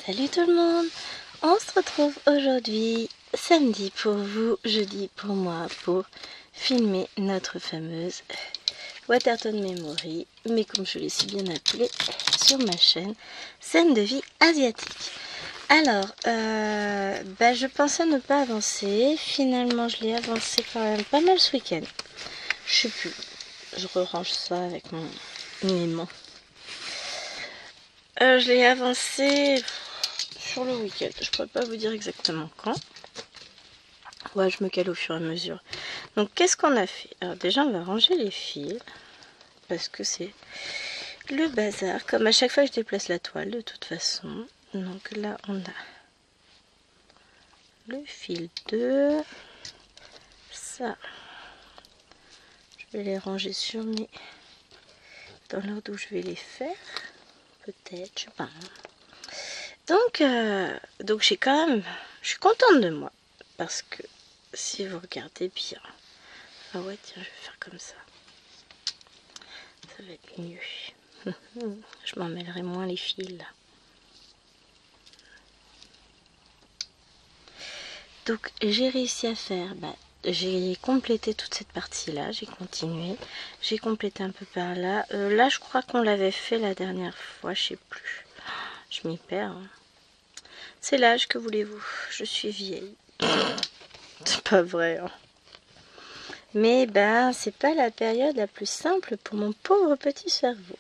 Salut tout le monde, on se retrouve aujourd'hui, samedi pour vous, jeudi pour moi, pour filmer notre fameuse Waterton Memory, mais comme je l'ai si bien appelée sur ma chaîne, scène de vie asiatique. Alors, je pensais ne pas avancer, finalement je l'ai avancé quand même pas mal ce week-end. Je sais plus, je re-range ça avec mon aimant. Je l'ai avancé sur le week-end, je pourrais pas vous dire exactement quand. Ouais, je me cale au fur et à mesure. Donc qu'est-ce qu'on a fait? Alors déjà on va ranger les fils, parce que c'est le bazar, comme à chaque fois que je déplace la toile de toute façon. Donc là on a le fil 2, ça, je vais les ranger sur mes... dans l'ordre où je vais les faire, peut-être, je sais pas. Donc j'ai quand même, je suis contente de moi, parce que si vous regardez bien, ah ouais tiens je vais faire comme ça va être mieux. Je m'en mêlerai moins les fils là. Donc j'ai réussi à faire, j'ai complété toute cette partie là, j'ai continué, j'ai complété un peu par là. Là je crois qu'on l'avait fait la dernière fois, je sais plus, je m'y perds. Hein. C'est l'âge, que voulez-vous, je suis vieille. C'est pas vrai. Hein. Mais c'est pas la période la plus simple pour mon pauvre petit cerveau.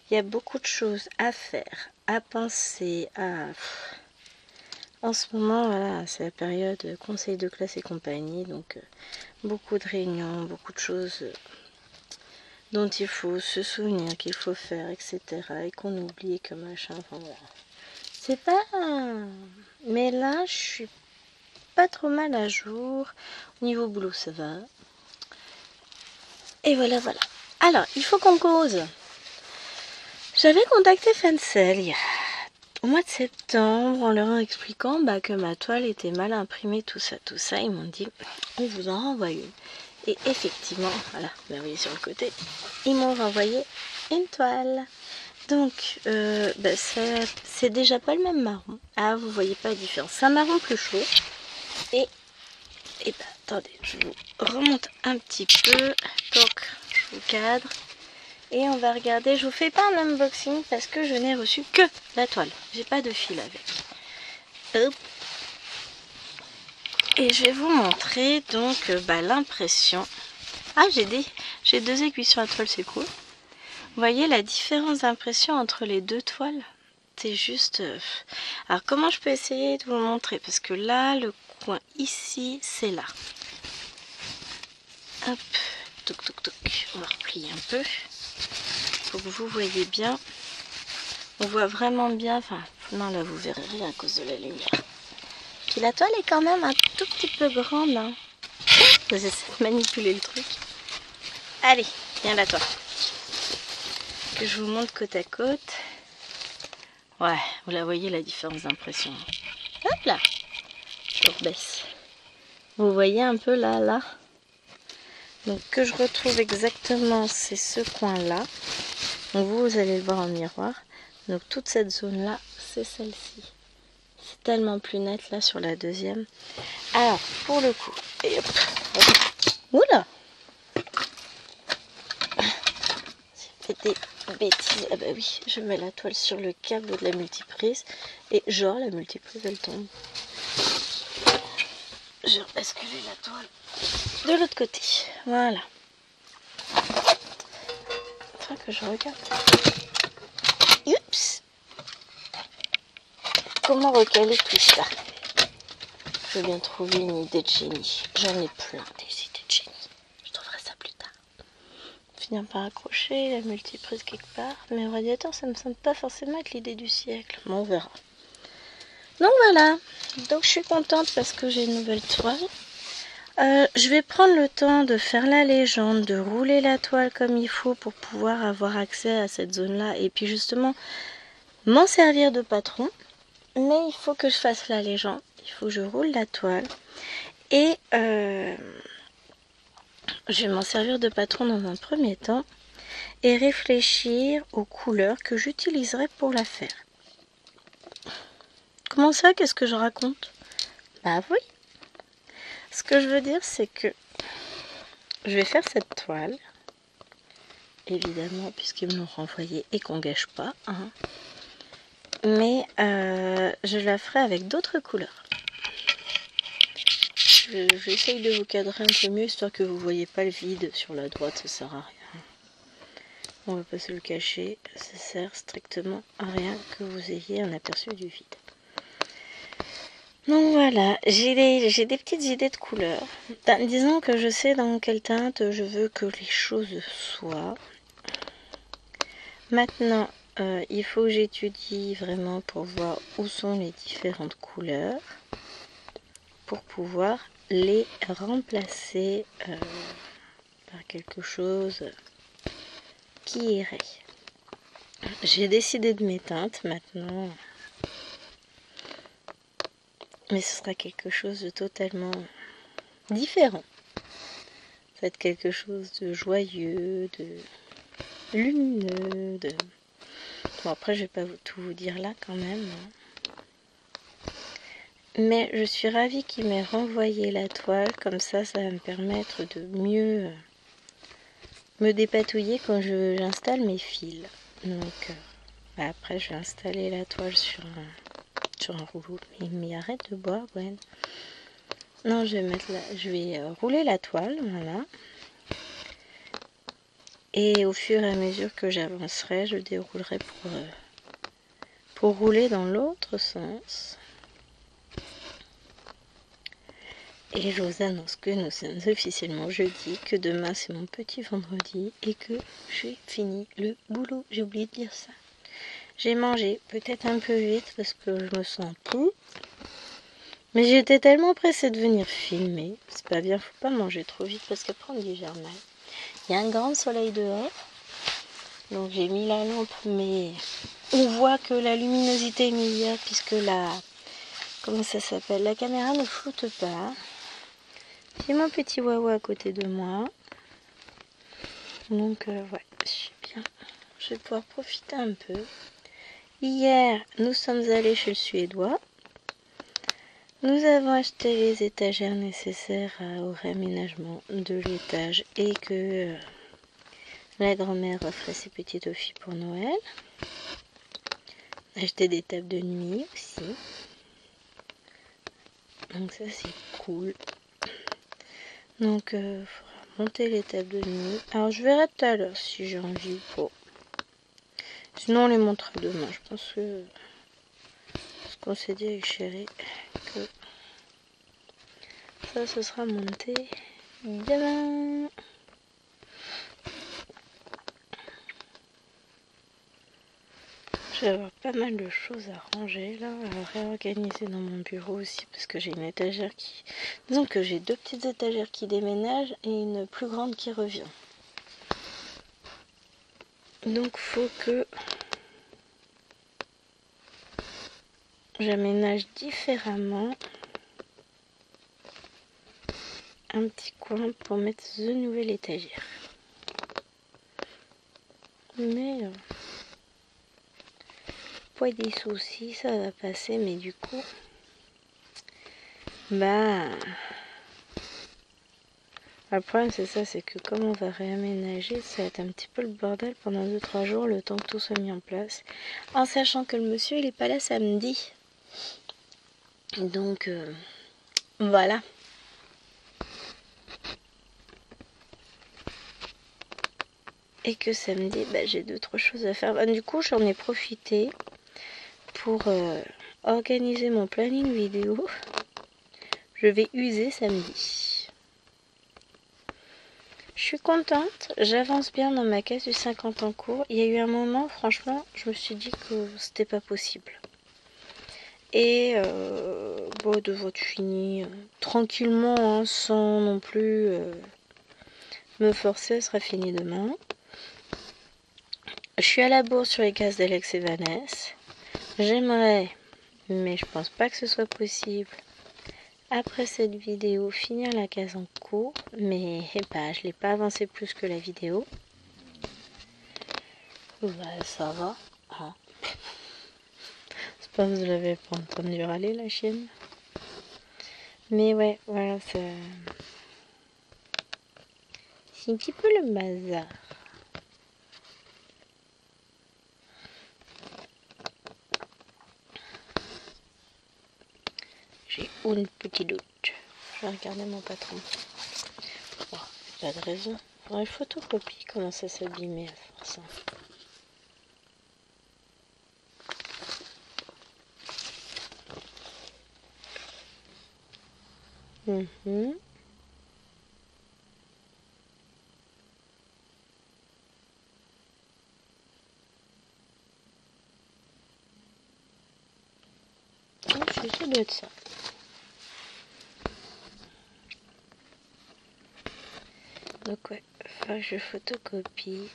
Il y a beaucoup de choses à faire, à penser, à... En ce moment, voilà, c'est la période conseil de classe et compagnie, donc beaucoup de réunions, beaucoup de choses dont il faut se souvenir, qu'il faut faire, etc. Et qu'on oublie, que machin, enfin voilà. C'est pas... Mais là, je suis pas trop mal à jour. Au niveau boulot, ça va. Et voilà, voilà. Alors, il faut qu'on cause. J'avais contacté Fencel au mois de septembre en leur expliquant que ma toile était mal imprimée, tout ça. Ils m'ont dit, on vous en renvoie une. Et effectivement, voilà, vous voyez sur le côté, ils m'ont renvoyé une toile. Donc, c'est déjà pas le même marron. Ah, vous voyez pas la différence. C'est un marron plus chaud. Et attendez, je vous remonte un petit peu. Donc, je vous cadre. Et on va regarder. Je vous fais pas un unboxing parce que je n'ai reçu que la toile. J'ai pas de fil avec. Hop. Et je vais vous montrer donc l'impression. Ah, j'ai deux aiguilles sur la toile, c'est cool. Vous voyez la différence d'impression entre les deux toiles? C'est juste... Alors comment je peux essayer de vous montrer? Parce que là, le coin ici, c'est là. Hop, toc toc toc. On va replier un peu. Pour que vous voyez bien. On voit vraiment bien. Enfin, non là vous verrez rien à cause de la lumière. Puis la toile est quand même un tout petit peu grande. Hein. J'essaie de manipuler le truc. Allez, viens là toi. Que je vous montre côte à côte. Ouais, vous la voyez la différence d'impression. Hop là, je rebaisse. Vous voyez un peu là. Donc que je retrouve exactement, c'est ce coin-là. Donc vous allez le voir en miroir. Donc toute cette zone-là, c'est celle-ci. C'est tellement plus net là sur la deuxième. Alors, pour le coup, et hop, hop. Oula, j'ai fait des bêtises. Ah bah oui, je mets la toile sur le câble de la multiprise et genre la multiprise elle tombe. Je vais basculer la toile de l'autre côté. Voilà. Enfin que je regarde. Oups. Comment recaler tout ça? Je veux bien trouver une idée de génie. J'en ai plein des idées de génie. Je trouverai ça plus tard. Finir par accrocher la multiprise quelque part. Mais au radiateur, ça me semble pas forcément être l'idée du siècle. Bon, on verra. Donc voilà. Donc je suis contente parce que j'ai une nouvelle toile. Je vais prendre le temps de faire la légende, de rouler la toile comme il faut pour pouvoir avoir accès à cette zone-là. Et puis justement, m'en servir de patron. Mais il faut que je fasse la légende. Il faut que je roule la toile. Et je vais m'en servir de patron dans un premier temps. Et réfléchir aux couleurs que j'utiliserai pour la faire. Comment ça? Qu'est-ce que je raconte? Bah oui. Ce que je veux dire, c'est que je vais faire cette toile. Évidemment, puisqu'ils me l'ont renvoyée et qu'on gâche pas. Hein. Mais je la ferai avec d'autres couleurs. J'essaye de vous cadrer un peu mieux, histoire que vous ne voyez pas le vide sur la droite, ça sert à rien. On va pas se le cacher, ça sert strictement à rien que vous ayez un aperçu du vide. Donc voilà, j'ai des petites idées de couleurs. Disons que je sais dans quelle teinte je veux que les choses soient. Maintenant, il faut que j'étudie vraiment pour voir où sont les différentes couleurs, pour pouvoir les remplacer par quelque chose qui irait. J'ai décidé de mes teintes maintenant, mais ce sera quelque chose de totalement différent. Ça va être quelque chose de joyeux, de lumineux, de... Bon, après je vais pas tout vous dire là quand même. Mais je suis ravie qu'il m'ait renvoyé la toile, comme ça va me permettre de mieux me dépatouiller quand j'installe mes fils. Donc après je vais installer la toile sur un rouleau. Mais arrête de boire, Gwen. Non, je vais rouler la toile, voilà. Et au fur et à mesure que j'avancerai, je déroulerai pour rouler dans l'autre sens. Et je vous annonce que nous sommes officiellement jeudi, que demain c'est mon petit vendredi et que j'ai fini le boulot. J'ai oublié de dire ça. J'ai mangé peut-être un peu vite parce que je me sens pou. Mais j'étais tellement pressée de venir filmer. C'est pas bien, faut pas manger trop vite parce qu'après on digère mal. Il y a un grand soleil dehors. Donc j'ai mis la lampe, mais on voit que la luminosité est meilleure puisque comment ça s'appelle, la caméra ne floute pas. J'ai mon petit wawa à côté de moi. Donc ouais, je suis bien. Je vais pouvoir profiter un peu. Hier, nous sommes allés chez le Suédois. Nous avons acheté les étagères nécessaires au réaménagement de l'étage et que la grand-mère offrait ses petites aux filles pour Noël. Acheté des tables de nuit aussi. Donc ça c'est cool. Donc il faudra monter les tables de nuit. Alors je verrai tout à l'heure si j'ai envie ou pas. Sinon on les montera demain. Je pense que ce qu'on s'est dit avec Chérie, que ça ce sera monté demain. Je vais avoir pas mal de choses à ranger là, à réorganiser dans mon bureau aussi parce que j'ai une étagère qui... Disons que j'ai deux petites étagères qui déménagent et une plus grande qui revient. Donc faut que j'aménage différemment un petit coin pour mettre the nouvelle étagère. Mais pas des soucis, ça va passer, mais du coup bah le problème c'est ça, c'est que comme on va réaménager, ça va être un petit peu le bordel pendant 2-3 jours, le temps que tout soit mis en place, en sachant que le monsieur il est pas là samedi. Donc voilà. Et que samedi, bah, j'ai d'autres choses à faire. Bah, du coup, j'en ai profité pour organiser mon planning vidéo. Je vais user samedi. Je suis contente, j'avance bien dans ma case du 50 en cours. Il y a eu un moment, franchement, je me suis dit que c'était pas possible. Et bon, devrait être fini tranquillement, hein, sans non plus me forcer, elle sera fini demain. Je suis à la bourse sur les cases d'Alex et Vanessa. J'aimerais, mais je pense pas que ce soit possible, après cette vidéo, finir la case en cours. Mais bah, je l'ai pas avancé plus que la vidéo. Bah, ça va. Hein. C'est J'espère que vous l'avez pas entendu râler, la chienne. Mais ouais, voilà, c'est un petit peu le bazar. J'ai un petit doute. Je vais regarder mon patron. Oh, pas de raison. Ouais, photocopie commence à s'abîmer à force. Mhm. Ça doit être ça. Donc ouais, je photocopie.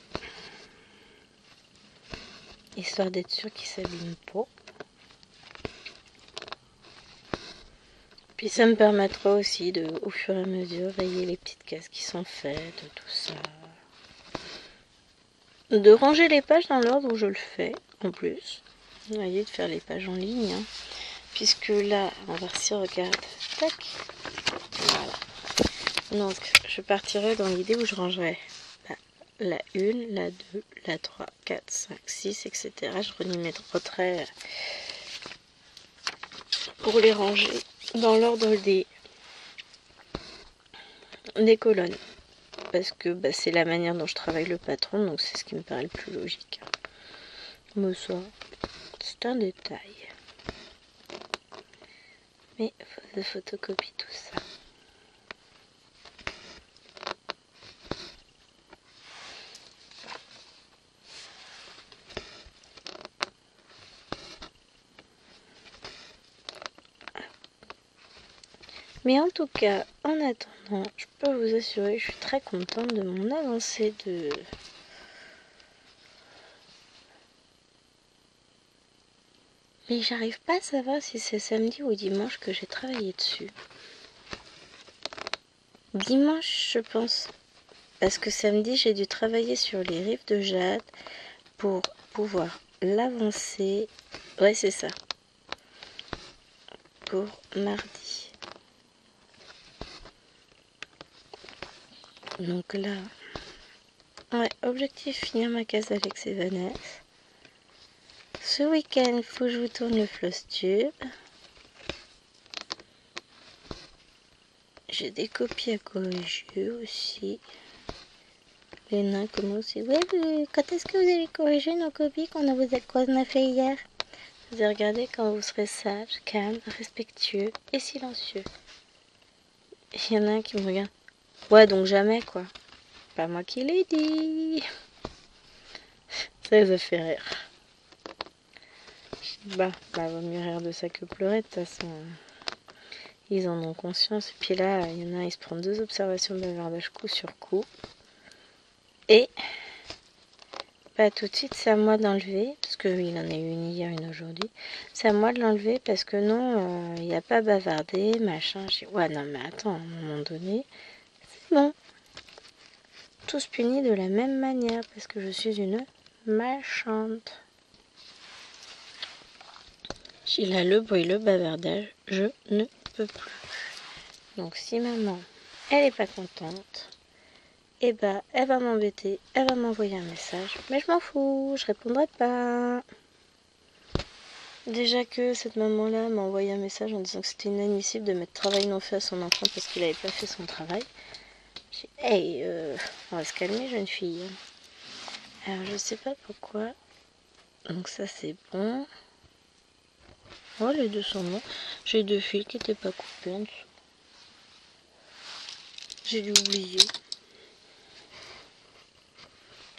Histoire d'être sûr qu'il s'abîme pas. Puis ça me permettra aussi de, au fur et à mesure, rayer les petites cases qui sont faites, tout ça. De ranger les pages dans l'ordre où je le fais, en plus. Vous voyez, de faire les pages en ligne. Hein. Puisque là, on va si regarde. Tac. Voilà. Donc, je partirai dans l'idée où je rangerai la 1, la 2, la 3, 4, 5, 6, etc. Je remettrai pour les ranger dans l'ordre des colonnes. Parce que c'est la manière dont je travaille le patron, donc c'est ce qui me paraît le plus logique. Mais ça, c'est un détail. Mais je photocopie tout ça. Mais en tout cas, en attendant, je peux vous assurer, je suis très contente de mon avancée de... Mais j'arrive pas à savoir si c'est samedi ou dimanche que j'ai travaillé dessus. Dimanche, je pense. Parce que samedi, j'ai dû travailler sur les rives de jade pour pouvoir l'avancer. Ouais, c'est ça. Pour mardi. Donc là... Ouais, objectif, finir ma case Alex et Vanessa. Ce week-end, il faut que je vous tourne le floss tube. J'ai des copies à corriger aussi. Les nains comme aussi. Ouais, quand est-ce que vous allez corriger nos copies qu'on a fait hier? Vous allez regarder quand vous serez sage, calme, respectueux et silencieux. Il y en a un qui me regarde. Ouais, donc jamais quoi. Pas moi qui l'ai dit. Ça les a fait rire. Bah, vaut mieux rire de ça que pleurer de toute façon. Ils en ont conscience. Et puis là, il y en a un, il se prend 2 observations de bavardage coup sur coup. Et pas tout de suite, c'est à moi d'enlever. Parce qu'il en a eu une hier, une aujourd'hui. C'est à moi de l'enlever parce que non, il n'y a pas bavardé, machin. Ouais, non, mais attends, à un moment donné, c'est bon. Tous punis de la même manière parce que je suis une méchante. J'ai là le bruit, le bavardage, je ne peux plus. Donc si maman, elle est pas contente, et bah elle va m'embêter, elle va m'envoyer un message, mais je m'en fous, je répondrai pas. Déjà que cette maman-là m'a envoyé un message en disant que c'était inadmissible de mettre travail non fait à son enfant parce qu'il n'avait pas fait son travail. J'ai dit, hey, on va se calmer, jeune fille. Alors je sais pas pourquoi. Donc ça c'est bon. Oh, les deux sont bons. J'ai 2 fils qui n'étaient pas coupés en dessous. J'ai dû oublier.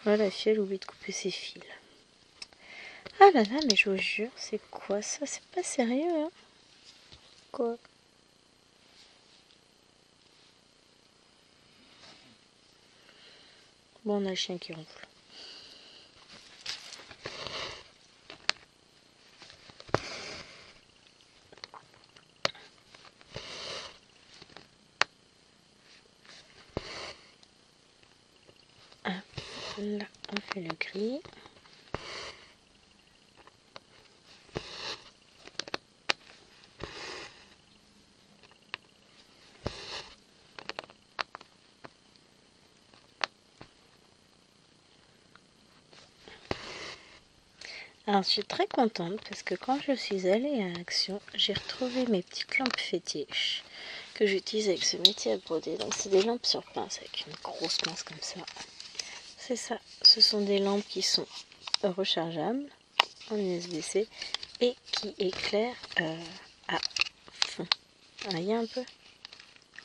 Voilà, la fille elle oublie de couper ses fils. Ah là là, mais je vous jure, c'est quoi ça? C'est pas sérieux, hein? Quoi? Bon, on a le chien qui ronfle. Ah, là, on fait le gris. Alors, je suis très contente parce que quand je suis allée à Action, j'ai retrouvé mes petites lampes fétiches que j'utilise avec ce métier à broder. Donc, c'est des lampes sur pince avec une grosse pince comme ça. C'est ça. Ce sont des lampes qui sont rechargeables en USB-C et qui éclairent à fond. Vous voyez un peu?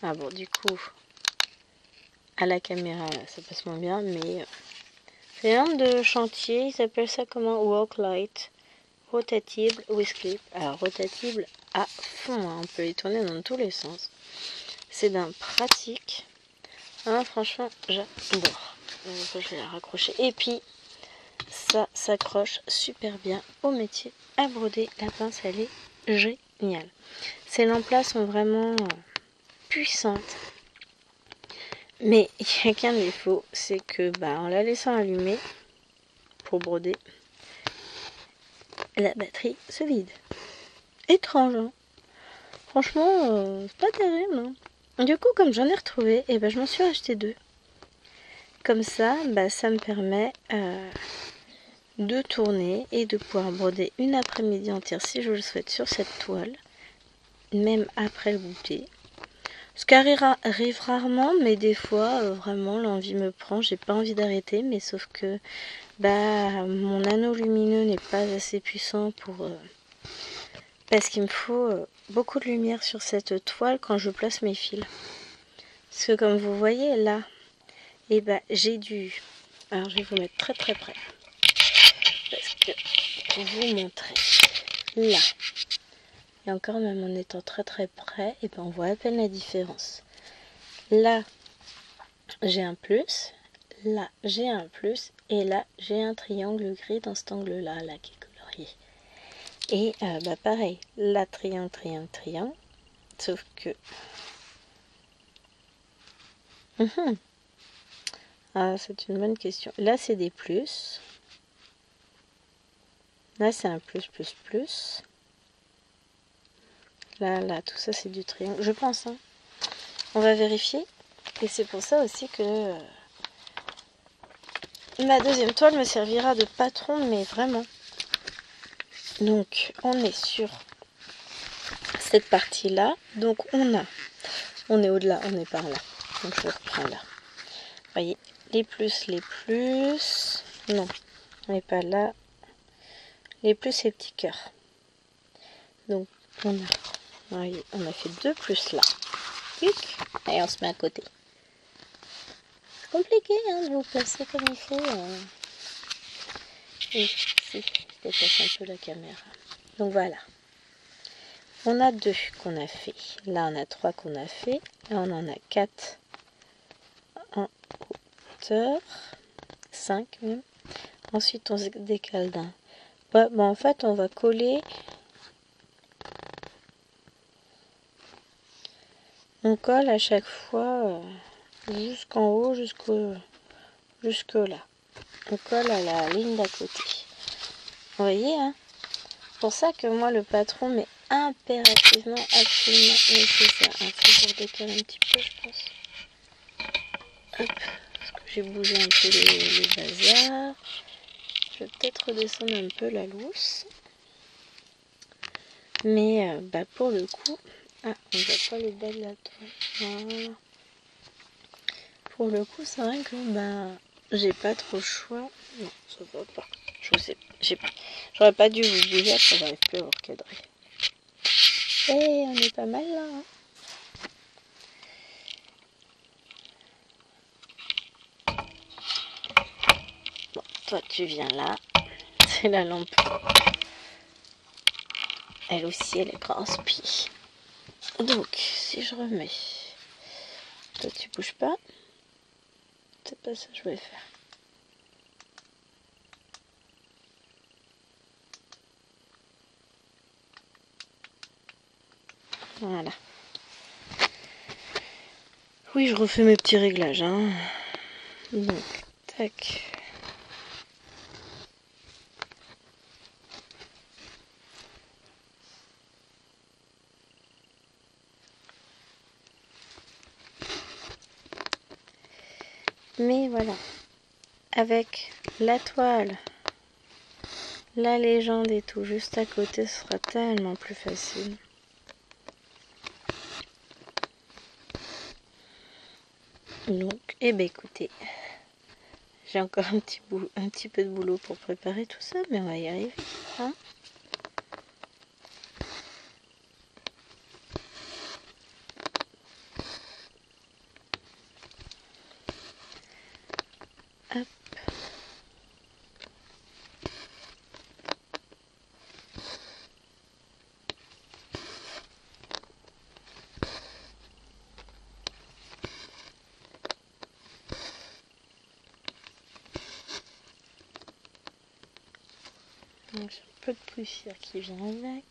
Ah bon, du coup, à la caméra, là, ça passe moins bien, mais c'est des lampes de chantier. Ils appellent ça comment? Walk light. Rotatible with clip. Alors, rotatible à fond, hein. On peut les tourner dans tous les sens. C'est d'un pratique. Hein, franchement, j'adore. Je vais la raccrocher. Et puis, ça s'accroche super bien au métier à broder. La pince, elle est géniale. Ces lampes-là sont vraiment puissantes. Mais il n'y a qu'un défaut, c'est que en la laissant allumer pour broder, la batterie se vide. Étrange, hein. Franchement, c'est pas terrible, hein. Du coup, comme j'en ai retrouvé, et je m'en suis acheté 2. Comme ça, ça me permet de tourner et de pouvoir broder une après-midi entière si je le souhaite sur cette toile, même après le goûter. Ce qui arrive rarement, mais des fois, vraiment, l'envie me prend. J'ai pas envie d'arrêter, mais sauf que mon anneau lumineux n'est pas assez puissant pour... parce qu'il me faut beaucoup de lumière sur cette toile quand je place mes fils. Parce que comme vous voyez là, j'ai dû... Alors je vais vous mettre très très près. Parce que pour vous montrer, là, et encore même en étant très très près, on voit à peine la différence. Là, j'ai un plus, là, j'ai un plus, et là, j'ai un triangle gris dans cet angle-là, là, qui est colorié. Et pareil, là, triangle, triangle, triangle, sauf que... Ah, c'est une bonne question. Là, c'est des plus. Là, c'est un plus, plus, plus. Là, tout ça, c'est du triangle. Je pense, hein. On va vérifier. Et c'est pour ça aussi que ma deuxième toile me servira de patron, mais vraiment. Donc, on est sur cette partie-là. Donc, on est au-delà, on est par là. Donc, je reprends là. Vous voyez, les plus. Non, on n'est pas là. Les plus, les petits cœurs. Donc, voyez, on a fait 2 plus là. Et on se met à côté. C'est compliqué de vous placer comme il faut. Oui, si, je déplace un peu la caméra. Donc voilà. On a 2 qu'on a fait. Là, on a 3 qu'on a fait. Là, on en a 4 en hauteur. 5 même. Ensuite, on se décale d'un. En fait, on va coller. On colle à chaque fois jusqu'en haut, jusque là. On colle à la ligne d'à côté. Vous voyez, hein? C'est pour ça que moi, le patron m'est impérativement, absolument nécessaire. Si je redécale un petit peu, je pense. Hop, parce que j'ai bougé un peu les bazars. Je vais peut-être redescendre un peu la lousse. Mais pour le coup... Ah, on ne voit pas le bas de la toile. Voilà. Pour le coup, c'est vrai que j'ai pas trop le choix. Non, ça va pas. Je sais, j'aurais pas dû vous bouger, après j'arrive plus à vous recadrer. Et on est pas mal là. Hein. Bon, toi tu viens là. C'est la lampe. Elle aussi, elle est transpi. Donc, si je remets. Toi tu bouges pas. C'est pas ça que je voulais faire. Voilà. Oui, je refais mes petits réglages. Hein. Donc, tac. Mais voilà. Avec la toile la légende et tout juste à côté, ce sera tellement plus facile. Donc, eh ben écoutez, j'ai encore un petit peu de boulot pour préparer tout ça, mais on va y arriver, hein. Hop. Donc, j'ai un peu de poussière qui vient avec.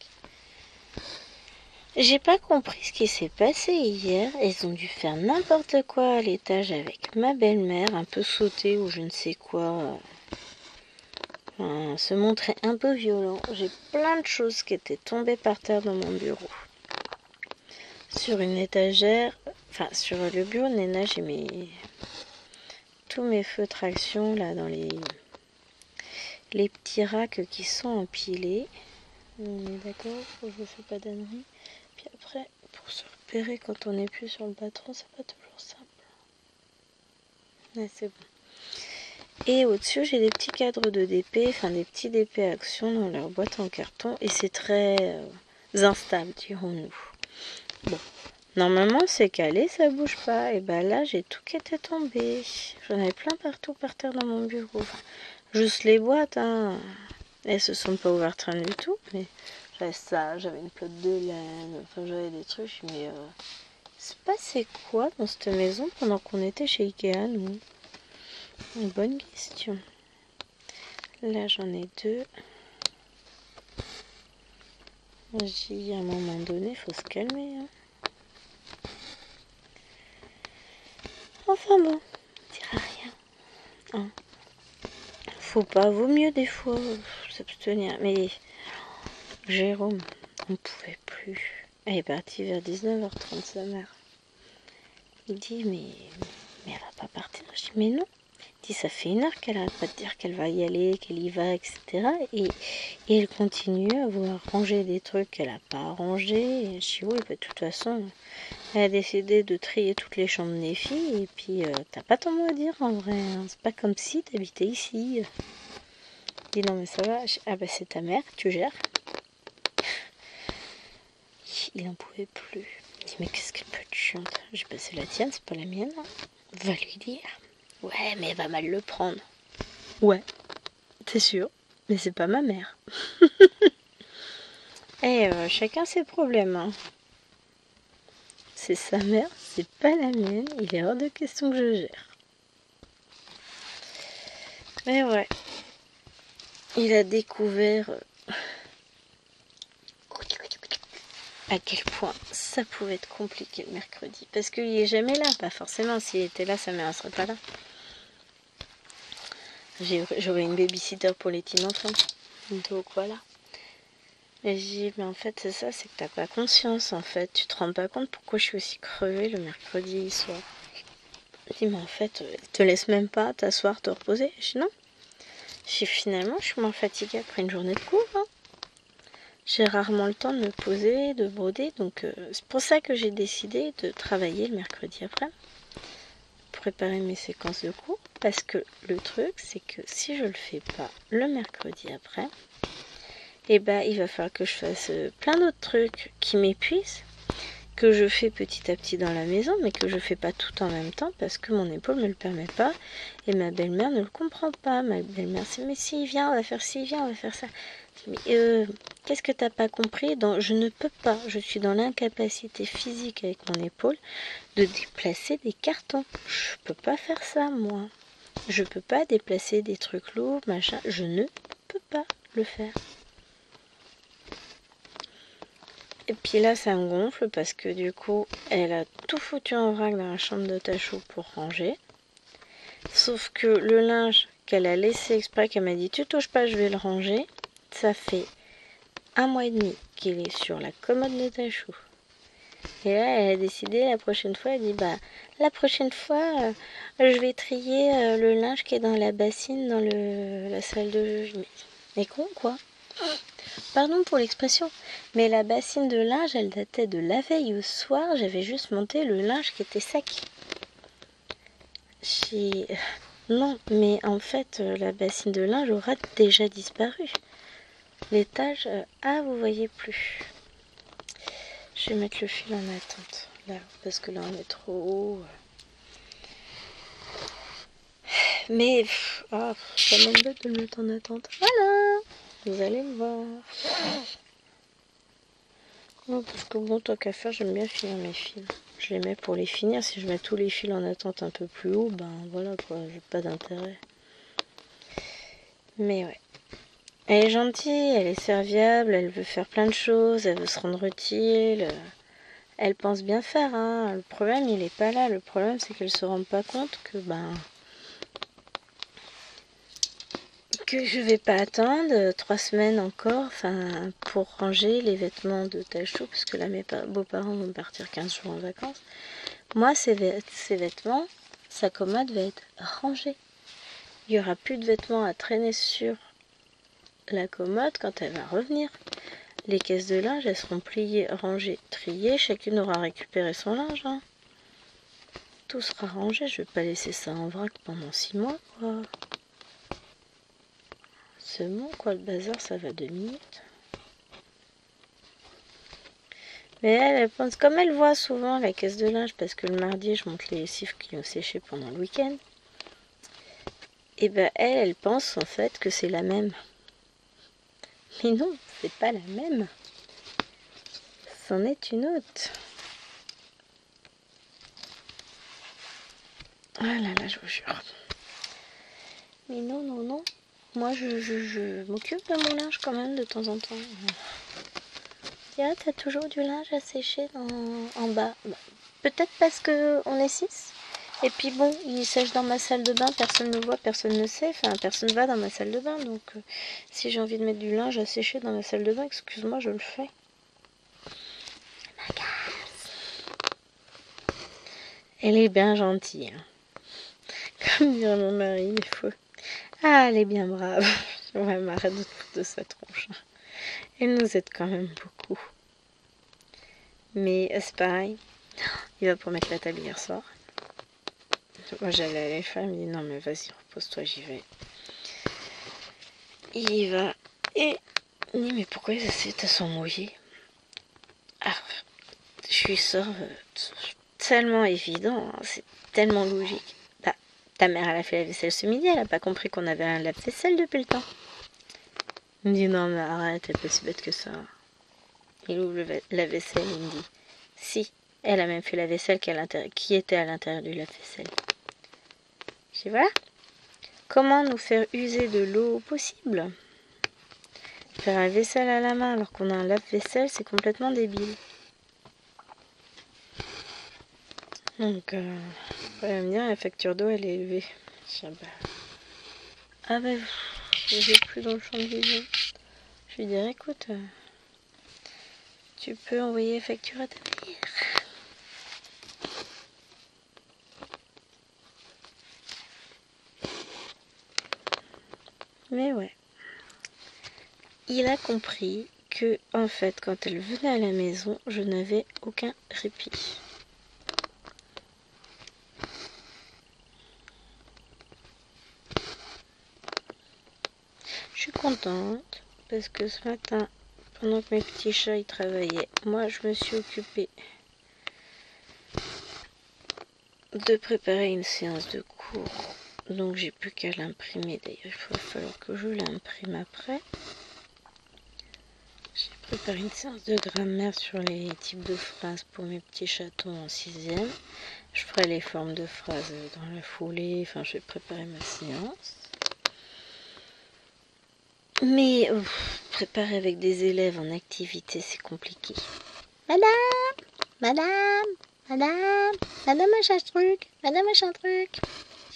J'ai pas compris ce qui s'est passé hier. Ils ont dû faire n'importe quoi à l'étage avec ma belle-mère, un peu sautée ou je ne sais quoi. Se montrer un peu violent. J'ai plein de choses qui étaient tombées par terre dans mon bureau. Sur une étagère, enfin sur le bureau de Néna, j'ai mis tous mes feutres action là dans les petits racks qui sont empilés. On est d'accord, faut que je ne fais pas d'ânerie. Puis après, pour se repérer quand on n'est plus sur le patron, c'est pas toujours simple. Ouais, c'est bon. Et au-dessus, j'ai des petits cadres de DP, enfin des petits DP Action dans leur boîte en carton. Et c'est très instable, dirons-nous. Bon, normalement c'est calé, ça bouge pas. Et ben là, j'ai tout qui était tombé. J'en avais plein partout par terre dans mon bureau. Enfin, juste les boîtes, hein. Elles se sont pas ouvertes rien du tout. Mais j'avais ça, j'avais une pelote de laine, enfin j'avais des trucs. Mais c'est passé quoi dans cette maison pendant qu'on était chez Ikea, nous? Une bonne question. Là, j'en ai deux. J'ai dit à un moment donné, faut se calmer. Hein. Enfin bon, on dira rien. Hein. Faut pas, vaut mieux des fois s'abstenir. Mais Jérôme, on pouvait plus. Elle est partie vers 19h30, sa mère. Il dit, mais elle va pas partir. Je dis, mais non. Il dit, ça fait 1 heure qu'elle arrête pas de dire qu'elle va y aller, qu'elle y va, etc. Et elle continue à vouloir ranger des trucs qu'elle a pas rangés. Je dis, oui, bah, de toute façon, elle a décidé de trier toutes les chambres des filles. Et puis, t'as pas ton mot à dire en vrai. Hein. C'est pas comme si t'habitais ici. Il dit, non, mais ça va. Ah, bah, c'est ta mère, tu gères. Il n'en pouvait plus. Il dit, mais qu'est-ce qu'elle peut être chiante. J'ai passé la tienne, c'est pas la mienne. Va lui dire. Ouais, mais elle va mal le prendre. Ouais, c'est sûr. Mais c'est pas ma mère. Et chacun ses problèmes. Hein. C'est sa mère, c'est pas la mienne. Il est hors de question que je gère. Mais ouais. Il a découvert à quel point ça pouvait être compliqué le mercredi. Parce qu'il est jamais là. Pas forcément. S'il était là, sa mère ne serait pas là. J'aurais une babysitter pour les petits enfants. Donc voilà. Et j'ai dit, mais en fait, c'est ça, c'est que t'as pas conscience, en fait. Tu te rends pas compte pourquoi je suis aussi crevée le mercredi soir. Je dis, mais en fait, te laisse même pas t'asseoir, te reposer. Je dis, non. Je dis, finalement, je suis moins fatiguée après une journée de cours. Hein. J'ai rarement le temps de me poser, de broder. Donc, c'est pour ça que j'ai décidé de travailler le mercredi après. Préparer mes séquences de cours. Parce que le truc, c'est que si je le fais pas le mercredi après, et bah il va falloir que je fasse plein d'autres trucs qui m'épuisent, que je fais petit à petit dans la maison, mais que je fais pas tout en même temps parce que mon épaule me le permet pas et ma belle-mère ne le comprend pas. Ma belle-mère c'est mais si viens on va faire ci, viens on va faire ça. Mais qu'est-ce que t'as pas compris? Je ne peux pas, je suis dans l'incapacité physique avec mon épaule de déplacer des cartons. Je peux pas faire ça moi. Je peux pas déplacer des trucs lourds, machin. Je ne peux pas le faire. Et puis là, ça me gonfle parce que du coup, elle a tout foutu en vrac dans la chambre de Tachou pour ranger. Sauf que le linge qu'elle a laissé exprès, qu'elle m'a dit tu touches pas, je vais le ranger. Ça fait 1 mois et demi qu'il est sur la commode de Tachou. Et là, elle a décidé la prochaine fois, elle dit bah la prochaine fois, je vais trier le linge qui est dans la bassine dans la salle de jeu. Mais con quoi. Pardon pour l'expression, mais la bassine de linge, elle datait de la veille au soir, j'avais juste monté le linge qui était sec. Non, mais en fait, la bassine de linge aura déjà disparu. L'étage, vous voyez plus. Je vais mettre le fil en attente, là, parce que là on est trop haut. Mais, ça m'embête de le mettre en attente. Voilà, vous allez le voir. Non, parce que bon, tant qu'à faire, j'aime bien finir mes fils. Je les mets pour les finir. Si je mets tous les fils en attente un peu plus haut, ben voilà quoi, j'ai pas d'intérêt. Mais ouais. Elle est gentille, elle est serviable, elle veut faire plein de choses, elle veut se rendre utile. Elle pense bien faire, hein. Le problème, il est pas là. Le problème, c'est qu'elle se rend pas compte que je vais pas attendre 3 semaines encore, pour ranger les vêtements de Tachou, parce que là, mes beaux-parents vont partir 15 jours en vacances. Moi, ces vêtements, sa commode va être rangée. Il n'y aura plus de vêtements à traîner sur la commode quand elle va revenir. Les caisses de linge, elles seront pliées, rangées, triées. Chacune aura récupéré son linge. Hein. Tout sera rangé. Je vais pas laisser ça en vrac pendant 6 mois, quoi. C'est bon, quoi. Le bazar, ça va 2 minutes. Mais elle pense, comme elle voit souvent la caisse de linge, parce que le mardi, je monte les lessives qui ont séché pendant le week-end. Et elle pense en fait que c'est la même. Mais non, c'est pas la même. C'en est une autre. Ah là là, je vous jure. Mais non, non, non. Moi, je m'occupe de mon linge quand même de temps en temps. Tiens, t'as toujours du linge à sécher en bas. Peut-être parce qu'on est 6. Et puis bon, il sèche dans ma salle de bain, personne ne voit, personne ne sait. Enfin, personne va dans ma salle de bain. Donc, si j'ai envie de mettre du linge à sécher dans ma salle de bain, excuse-moi, je le fais. Elle est bien gentille. Hein. Comme dirait mon mari, il faut... Ah, elle est bien brave. On va m'arrêter de sa tronche. Elle nous aide quand même beaucoup. Mais c'est pareil. Il va pour mettre la table hier soir. Moi, j'allais aller le faire. Il me dit non, mais vas-y, repose-toi, j'y vais. Il y va. Et il dit mais pourquoi les assiettes sont mouillées? Je lui sors tellement évident. Hein, c'est tellement logique. Ta mère, elle a fait la vaisselle ce midi, elle a pas compris qu'on avait un lave-vaisselle depuis le temps. Il me dit non mais arrête, elle est pas si bête que ça. Il ouvre la vaisselle et il me dit si, elle a même fait la vaisselle qui était à l'intérieur du lave-vaisselle. Je dis voilà, comment nous faire user de l'eau possible? Faire la vaisselle à la main alors qu'on a un lave-vaisselle, c'est complètement débile. Donc, elle va me dire la facture d'eau elle est élevée. Je dis, ah ben, j'ai plus dans le champ de vision. Je lui dirais écoute, tu peux envoyer la facture à ta mère. Mais ouais. Il a compris que, en fait, quand elle venait à la maison, je n'avais aucun répit. Je suis contente parce que ce matin, pendant que mes petits chats y travaillaient, moi je me suis occupée de préparer une séance de cours. Donc j'ai plus qu'à l'imprimer. D'ailleurs, il va falloir que je l'imprime après. J'ai préparé une séance de grammaire sur les types de phrases pour mes petits chatons en 6e. Je ferai les formes de phrases dans la foulée. Enfin, je vais préparer ma séance. Mais préparer avec des élèves en activité, c'est compliqué. Madame, madame machin truc, madame machin truc.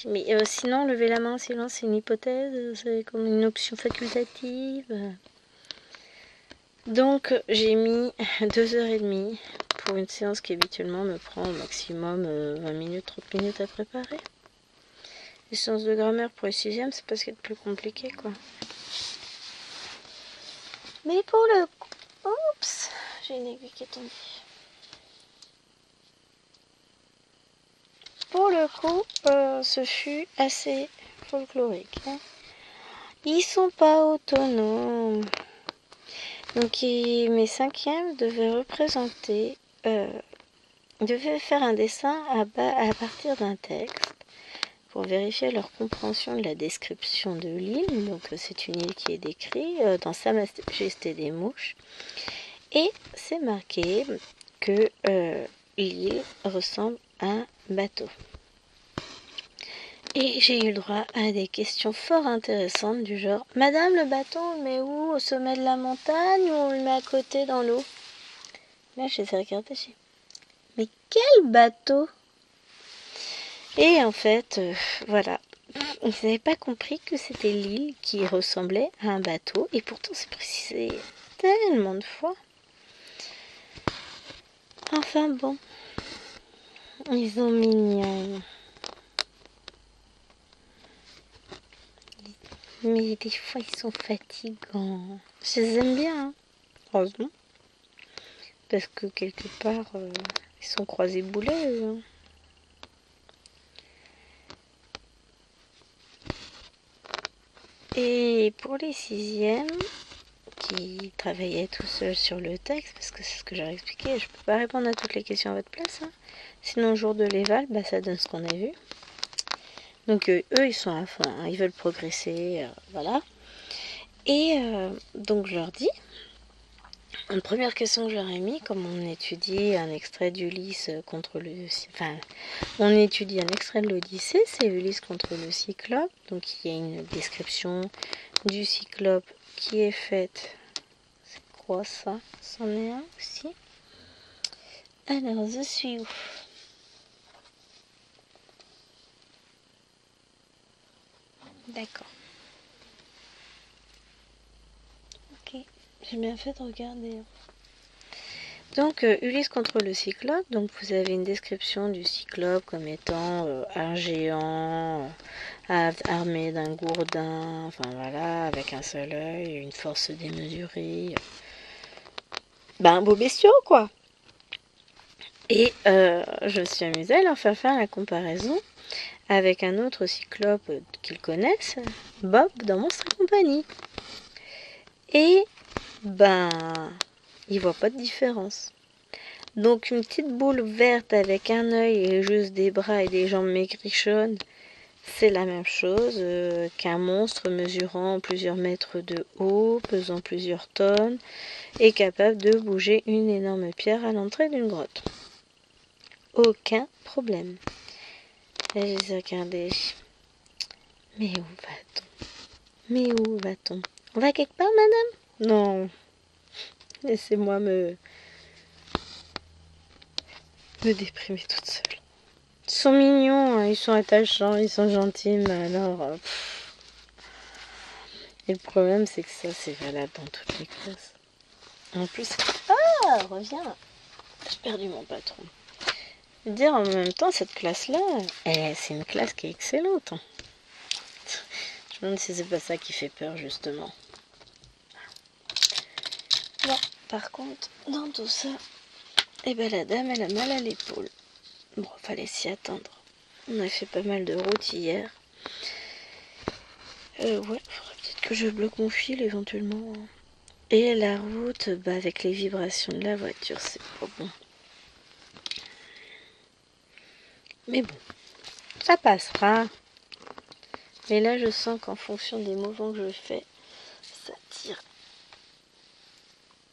Mais sinon, lever la main en silence, c'est une hypothèse, c'est comme une option facultative. Donc, j'ai mis 2h30 pour une séance qui habituellement me prend au maximum 20 minutes, 30 minutes à préparer. Les séances de grammaire pour les 6e, c'est pas ce qui est le plus compliqué, quoi. Mais pour le coup... Oups, j'ai une aiguille qui est tombée. Pour le coup, ce fut assez folklorique. Hein. Ils sont pas autonomes. Donc mes cinquièmes devaient représenter... devaient faire un dessin à partir d'un texte pour vérifier leur compréhension de la description de l'île. Donc c'est une île qui est décrite dans Sa Majesté des Mouches. Et c'est marqué que l'île ressemble à un bateau. Et j'ai eu le droit à des questions fort intéressantes du genre « Madame, le bateau, on le met où? Au sommet de la montagne ou on le met à côté dans l'eau ?» Là, je les ai regardés, j'ai dit « Mais quel bateau ?» Et en fait, voilà, ils n'avaient pas compris que c'était l'île qui ressemblait à un bateau. Et pourtant, c'est précisé tellement de fois. Enfin bon, ils sont mignons. Mais des fois, ils sont fatigants. Je les aime bien, hein, heureusement. Parce que quelque part, ils sont croisés boulets, eux. Hein. Et pour les sixièmes, qui travaillaient tout seuls sur le texte, parce que c'est ce que j'ai expliqué, je peux pas répondre à toutes les questions à votre place. Hein. Sinon, le jour de l'éval, bah, ça donne ce qu'on a vu. Donc, eux, ils sont à fond, hein, ils veulent progresser, voilà. Et donc, je leur dis, une première question que j'aurais mis, comme on étudie un extrait d'Ulysse contre le... Enfin, on étudie un extrait de l'Odyssée, c'est Ulysse contre le Cyclope. Donc, il y a une description du Cyclope qui est faite. C'est quoi ça? C'en est un aussi. Alors, je suis où? D'accord. Ok, j'ai bien fait de regarder. Donc, Ulysse contre le Cyclope. Donc, vous avez une description du Cyclope comme étant un géant armé d'un gourdin, enfin voilà, avec un seul œil, une force démesurée. Ben, un beau bestiau, quoi. Et je me suis amusée à leur faire la comparaison avec un autre Cyclope qu'ils connaissent, Bob, dans Monstres et compagnie. Et, ben, ils voient pas de différence. Donc une petite boule verte avec un œil et juste des bras et des jambes maigrichonnes, c'est la même chose qu'un monstre mesurant plusieurs mètres de haut, pesant plusieurs tonnes et capable de bouger une énorme pierre à l'entrée d'une grotte. Aucun problème. Et je les ai regardés. Mais où va-t-on? Mais où va-t-on? On va quelque part, madame? Non. Laissez-moi me déprimer toute seule. Ils sont mignons, hein, ils sont attachants, ils sont gentils, mais alors... Et le problème, c'est que ça, c'est valable dans toutes les classes. En plus... Ah, reviens. J'ai perdu mon patron. Je veux dire, en même temps, cette classe-là, c'est une classe qui est excellente. Hein. Je me demande si c'est pas ça qui fait peur, justement. Bon, par contre, dans tout ça, eh ben, la dame, elle a mal à l'épaule. Bon, fallait s'y attendre. On a fait pas mal de route hier. Ouais, faudrait peut-être que je bloque mon fil éventuellement. Et la route, bah, avec les vibrations de la voiture, c'est pas bon. Mais bon, ça passera. Mais là, je sens qu'en fonction des mouvements que je fais, ça tire.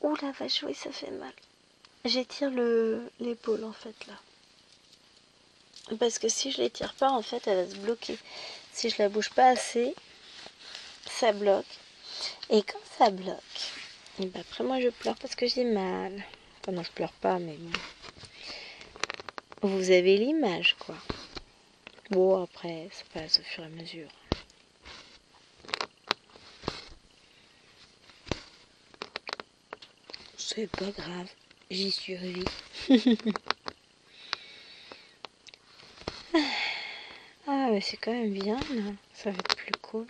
Ouh la vache, oui, ça fait mal. J'étire l'épaule en fait là. Parce que si je l'étire pas, en fait, elle va se bloquer. Si je la bouge pas assez, ça bloque. Et quand ça bloque, et ben après moi je pleure parce que j'ai mal. Enfin non, je pleure pas, mais bon. Vous avez l'image, quoi. Bon, après, ça passe au fur et à mesure. C'est pas grave, j'y survis. Ah, mais c'est quand même bien, là. Ça va être plus cool.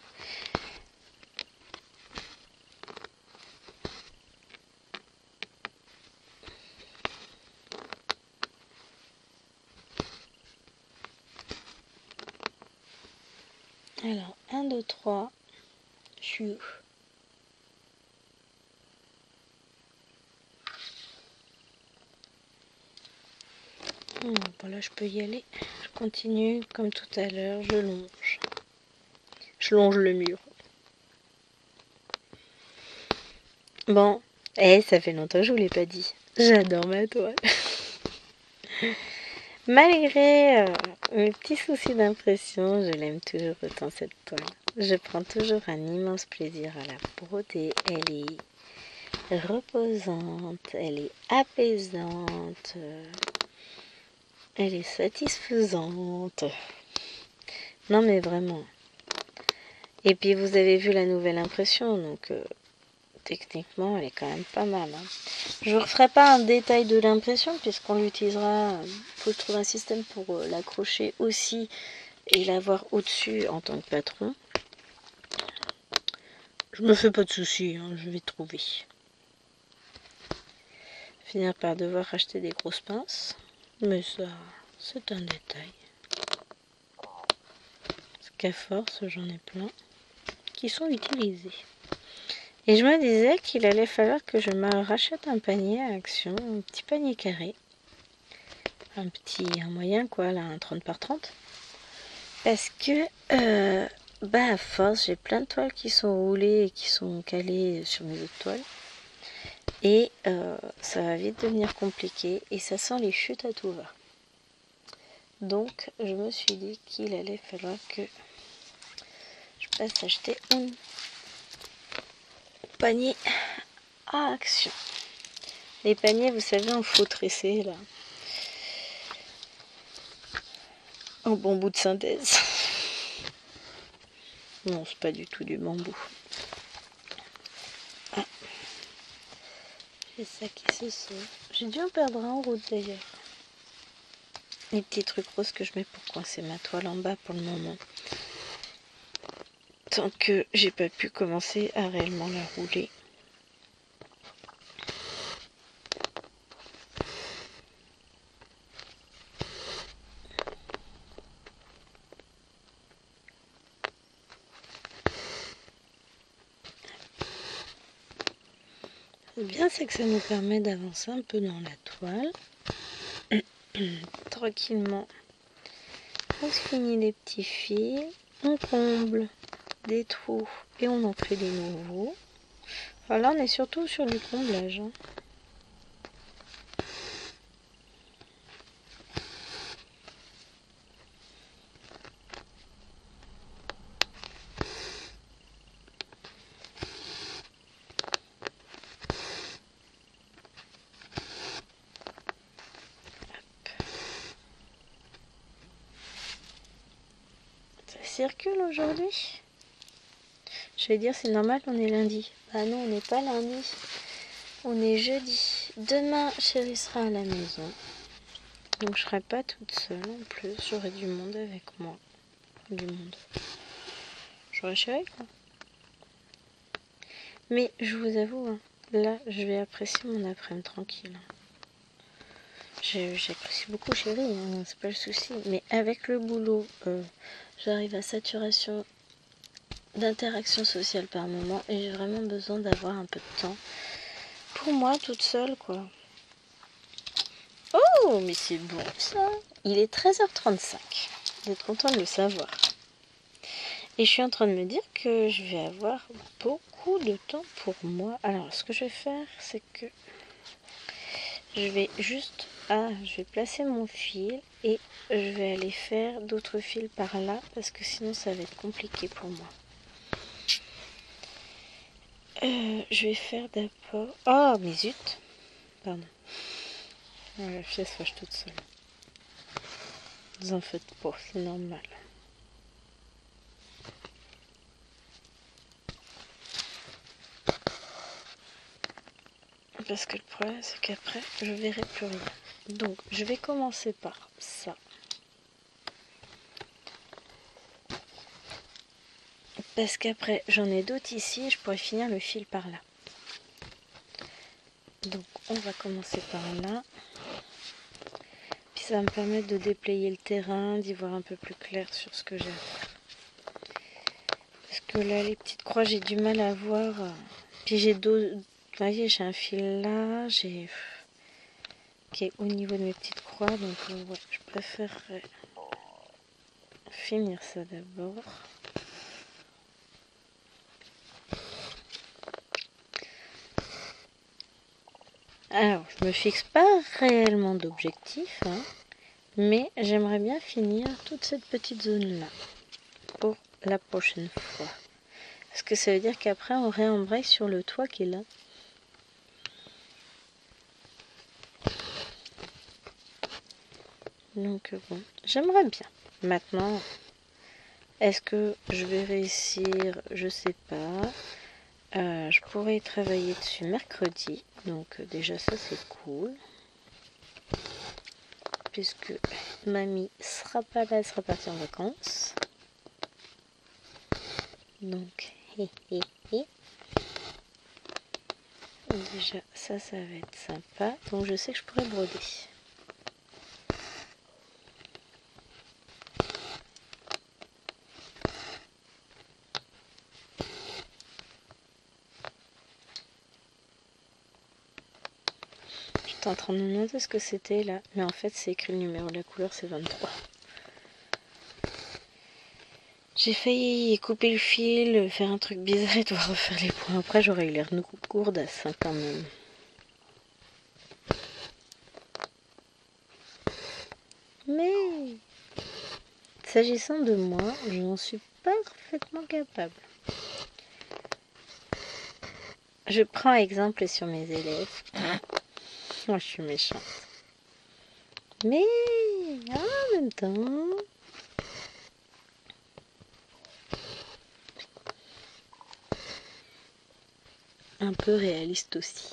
Alors, 1, 2, 3. Je suis où? Bon, là, je peux y aller. Je continue comme tout à l'heure. Je longe. Je longe le mur. Bon. Ça fait longtemps que je vous l'ai pas dit. J'adore ma toile. Malgré mes petits soucis d'impression, je l'aime toujours autant cette toile. Je prends toujours un immense plaisir à la broder. Elle est reposante, elle est apaisante, elle est satisfaisante. Non mais vraiment. Et puis vous avez vu la nouvelle impression, donc techniquement elle est quand même pas mal. Je ne vous referai pas un détail de l'impression puisqu'on l'utilisera. Il faut trouver un système pour l'accrocher aussi et l'avoir au-dessus en tant que patron. Je me fais pas de soucis, hein, je vais trouver. Finir par devoir acheter des grosses pinces, mais ça c'est un détail. Parce qu'à force j'en ai plein qui sont utilisés. Et je me disais qu'il allait falloir que je me rachète un panier à Action, un petit panier carré. Un moyen quoi, là, un 30 par 30. Parce que, à force, j'ai plein de toiles qui sont roulées et qui sont calées sur mes autres toiles. Et ça va vite devenir compliqué et ça sent les chutes à tout va. Donc, je me suis dit qu'il allait falloir que je passe acheter un panier à Action. Les paniers, vous savez, en faux tressé, là. En bambou de synthèse. Non, c'est pas du tout du bambou. Ah. J'ai ça qui se sauve. J'ai dû en perdre un en route d'ailleurs. Les petits trucs roses que je mets pour coincer ma toile en bas pour le moment. Tant que j'ai pas pu commencer à réellement la rouler. Le bien, c'est que ça nous permet d'avancer un peu dans la toile. Tranquillement. On se finit les petits fils. On comble des trous et on en crée des nouveaux. Alors là, on est surtout sur du comblage. Hein. Circule aujourd'hui. Je vais dire c'est normal, on est lundi. Bah non, on n'est pas lundi. On est jeudi. Demain, chérie sera à la maison. Donc je serai pas toute seule en plus. J'aurai du monde avec moi. Du monde. J'aurai chérie quoi. Mais je vous avoue, hein, là je vais apprécier mon après-midi tranquille. J'apprécie beaucoup chérie, hein, c'est pas le souci. Mais avec le boulot, j'arrive à saturation d'interaction sociale par moment et j'ai vraiment besoin d'avoir un peu de temps pour moi toute seule quoi. Oh mais c'est bon ça. Il est 13h35. Vous êtes content de le savoir. Et je suis en train de me dire que je vais avoir beaucoup de temps pour moi. Alors ce que je vais faire c'est que je vais juste je vais placer mon fil et je vais aller faire d'autres fils par là parce que sinon ça va être compliqué pour moi. Je vais faire d'abord... Oh, mais zut. Pardon. Oh, la fille, elle se fâche toute seule. Vous en faites pas, c'est normal. Parce que le problème, c'est qu'après, je verrai plus rien. Donc, je vais commencer par ça. Parce qu'après, j'en ai d'autres ici et je pourrais finir le fil par là. Donc, on va commencer par là. Puis ça va me permettre de déplayer le terrain, d'y voir un peu plus clair sur ce que j'ai à faire. que là, les petites croix, j'ai du mal à voir. Puis j'ai d'autres... Vous voyez, j'ai un fil là, j'ai... qui est au niveau de mes petites croix. Donc, ouais, je préférerais finir ça d'abord. Alors, je me fixe pas réellement d'objectif, hein, mais j'aimerais bien finir toute cette petite zone-là pour la prochaine fois. Parce que ça veut dire qu'après, on réembraye sur le toit qui est là. Donc, bon, j'aimerais bien. Maintenant, est-ce que je vais réussir? Je sais pas. Je pourrais travailler dessus mercredi. Donc, déjà, ça, c'est cool. Puisque mamie sera pas là, elle sera partie en vacances. Donc, déjà, ça va être sympa. Donc, je sais que je pourrais broder. J'étais en train de me demander ce que c'était là. Mais en fait, c'est écrit le numéro de la couleur, c'est 23. J'ai failli couper le fil, faire un truc bizarre et devoir refaire les points. Après, j'aurais eu l'air gourdasse hein, quand même. Mais, s'agissant de moi, je n'en suis pas parfaitement capable. Je prends exemple sur mes élèves. Moi, je suis méchante. Mais, en même temps... un peu réaliste aussi.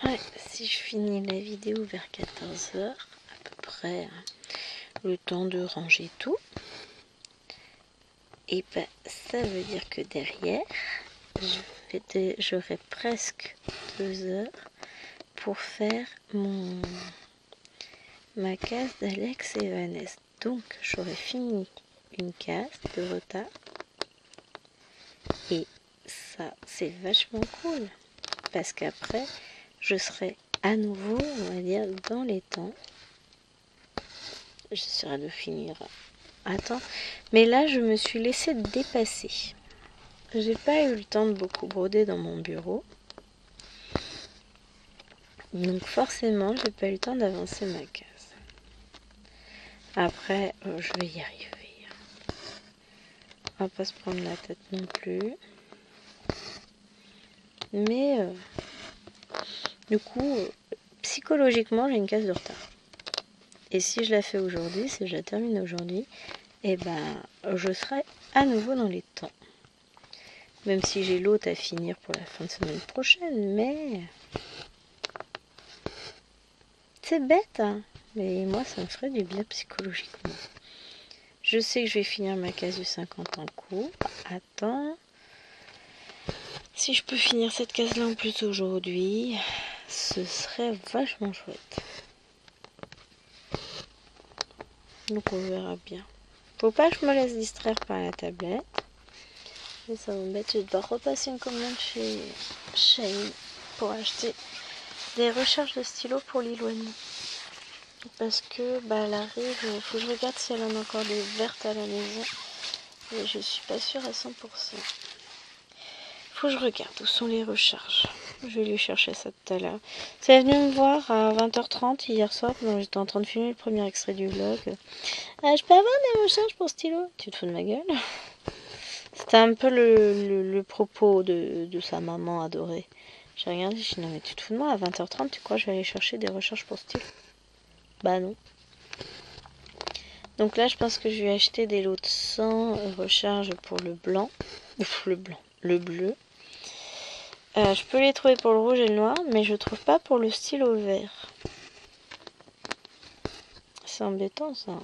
Ouais, si je finis la vidéo vers 14 h à peu près, hein, le temps de ranger tout, et ben ça veut dire que derrière, j'aurai presque 2 heures pour faire ma case d'Alex et Vanessa. Donc j'aurai fini une case de retard et ça c'est vachement cool parce qu'après je serai à nouveau, on va dire, dans les temps. J'essaierai de finir à temps. Mais là, je me suis laissée dépasser. J'ai pas eu le temps de beaucoup broder dans mon bureau. Donc forcément, j'ai pas eu le temps d'avancer ma case. Après, je vais y arriver. On va pas se prendre la tête non plus. Mais du coup, psychologiquement, j'ai une case de retard. Et si je la fais aujourd'hui, si je la termine aujourd'hui, et ben, je serai à nouveau dans les temps. Même si j'ai l'autre à finir pour la fin de semaine prochaine, mais... c'est bête, hein, mais moi, ça me ferait du bien psychologiquement. Je sais que je vais finir ma case du 50 en cours. Attends. Si je peux finir cette case-là en plus aujourd'hui, ce serait vachement chouette. Donc on verra bien. Faut pas que je me laisse distraire par la tablette. Et ça m'embête, je vais devoir repasser une commande chez Shane pour acheter des recharges de stylo pour Liloine. Parce que bah, elle arrive, il faut que je regarde si elle en a encore des vertes à la maison. Et je suis pas sûre à 100%. Faut que je regarde où sont les recharges. Je vais lui chercher ça tout à l'heure. C'est venu me voir à 20h30 hier soir, donc j'étais en train de filmer le premier extrait du vlog. Je peux avoir des recharges pour stylo? Tu te fous de ma gueule? C'était un peu le propos de sa maman adorée. J'ai regardé, j'ai dit non mais tu te fous de moi, à 20h30 tu crois que je vais aller chercher des recharges pour stylo? Bah non. Donc là je pense que je vais acheter des lots de 100 recharges pour le blanc. Ouf, le bleu. Je peux les trouver pour le rouge et le noir, mais je trouve pas pour le stylo vert. C'est embêtant ça.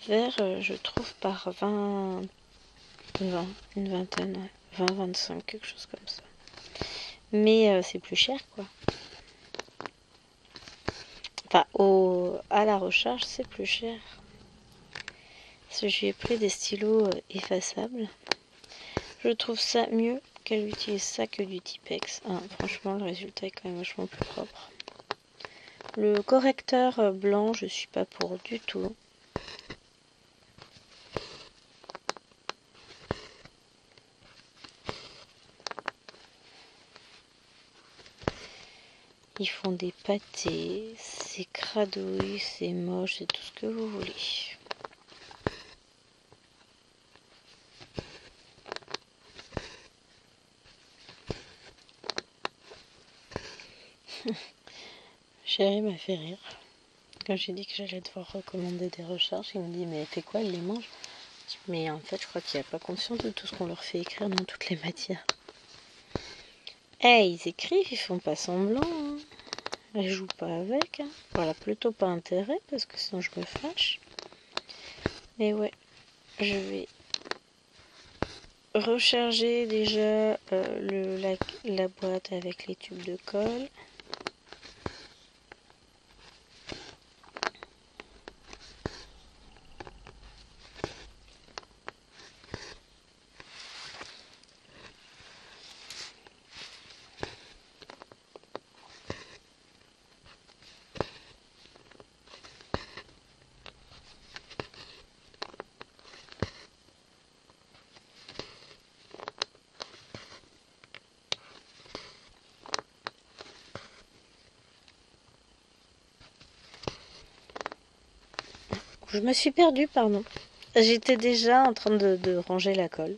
Vert, je trouve par 20, une vingtaine, ouais. 20, 25, quelque chose comme ça. Mais c'est plus cher quoi. Enfin, à la recharge, c'est plus cher. Parce que j'ai pris des stylos effaçables. Je trouve ça mieux qu'elle utilise ça que du Tipex. Hein, franchement, le résultat est quand même vachement plus propre. Le correcteur blanc, je suis pas pour du tout. Ils font des pâtés, c'est cradouille, c'est moche, c'est tout ce que vous voulez. Chérie m'a fait rire. Quand j'ai dit que j'allais devoir recommander des recharges, il me dit mais elle fait quoi, elle les mange? Mais en fait, je crois qu'il n'y a pas conscience de tout ce qu'on leur fait écrire dans toutes les matières. Ils écrivent, ils font pas semblant. Hein. Elles jouent pas avec. Hein. Voilà, plutôt pas intérêt, parce que sinon je me fâche. Mais ouais, je vais recharger déjà la boîte avec les tubes de colle. Je me suis perdue, pardon. J'étais déjà en train de ranger la colle.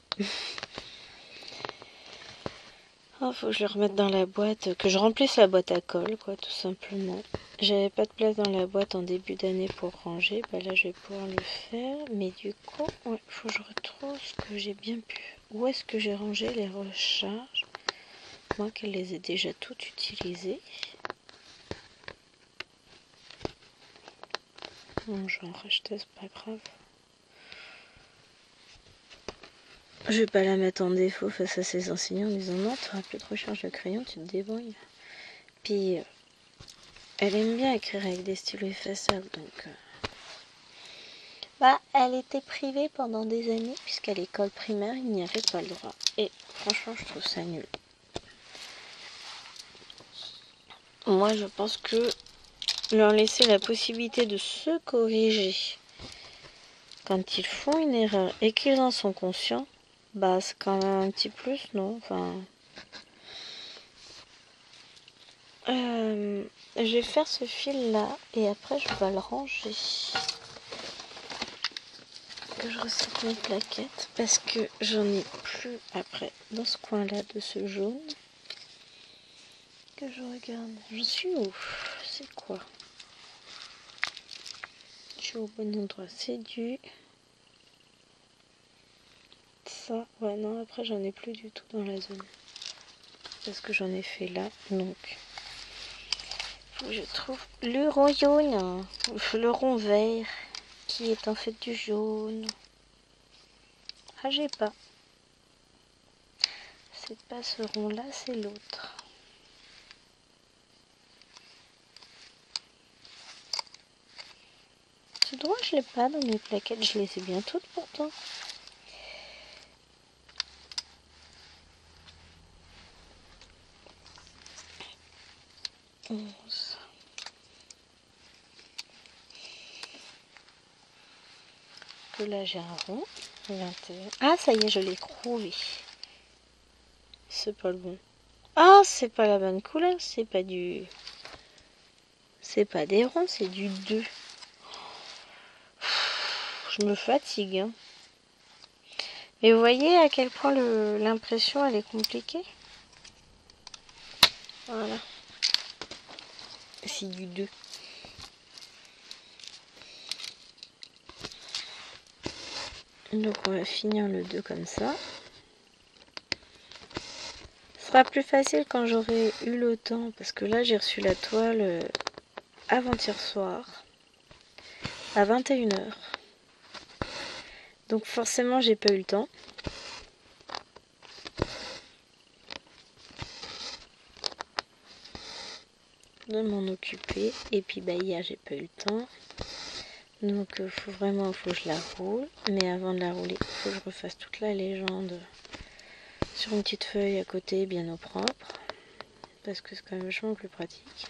Oh, faut que je le remette dans la boîte, que je remplisse la boîte à colle, quoi, tout simplement. J'avais pas de place dans la boîte en début d'année pour ranger. Bah là, je vais pouvoir le faire. Mais du coup, ouais, faut que je retrouve ce que j'ai bien pu. Où est-ce que j'ai rangé les recharges? Moi, qu'elle les ai déjà toutes utilisées. Bon, je vais en racheter, c'est pas grave. Je vais pas la mettre en défaut face à ses enseignants en disant non, tu n'auras plus de recharge de crayon, tu te débrouilles. Puis, elle aime bien écrire avec des stylos effaçables, donc... Bah, elle était privée pendant des années, puisqu'à l'école primaire, il n'y avait pas le droit. Et franchement, je trouve ça nul. Moi, je pense que leur laisser la possibilité de se corriger quand ils font une erreur et qu'ils en sont conscients, bah, c'est quand même un petit plus, non? Enfin... je vais faire ce fil là et après je vais le ranger. Que je recycle mes plaquettes parce que j'en ai plus après dans ce coin là de ce jaune. Que je regarde. Je suis où? C'est quoi? Je suis au bon endroit. C'est du... Ça. Ouais, non, après j'en ai plus du tout dans la zone. Parce que j'en ai fait là. Donc, faut que je trouve le rond jaune. Le rond vert. Qui est en fait du jaune. Ah, j'ai pas. C'est pas ce rond là, c'est l'autre. Ce droit, je l'ai pas dans mes plaquettes. Je les ai bien toutes pourtant. 11. Que là j'ai un rond. 21. Ah, ça y est, je l'ai trouvé. C'est pas le bon. Ah, c'est pas la bonne couleur. C'est pas du... C'est pas des ronds, c'est du 2. Je me fatigue. Hein. Mais vous voyez à quel point l'impression elle est compliquée. Voilà. C'est du 2. Donc on va finir le 2 comme ça. Ce sera plus facile quand j'aurai eu le temps. Parce que là j'ai reçu la toile avant-hier soir. À 21h. Donc forcément j'ai pas eu le temps. de m'en occuper. Et puis bah hier j'ai pas eu le temps. Donc faut que je la roule. Mais avant de la rouler, il faut que je refasse toute la légende sur une petite feuille à côté, bien au propre. Parce que c'est quand même vachement plus pratique.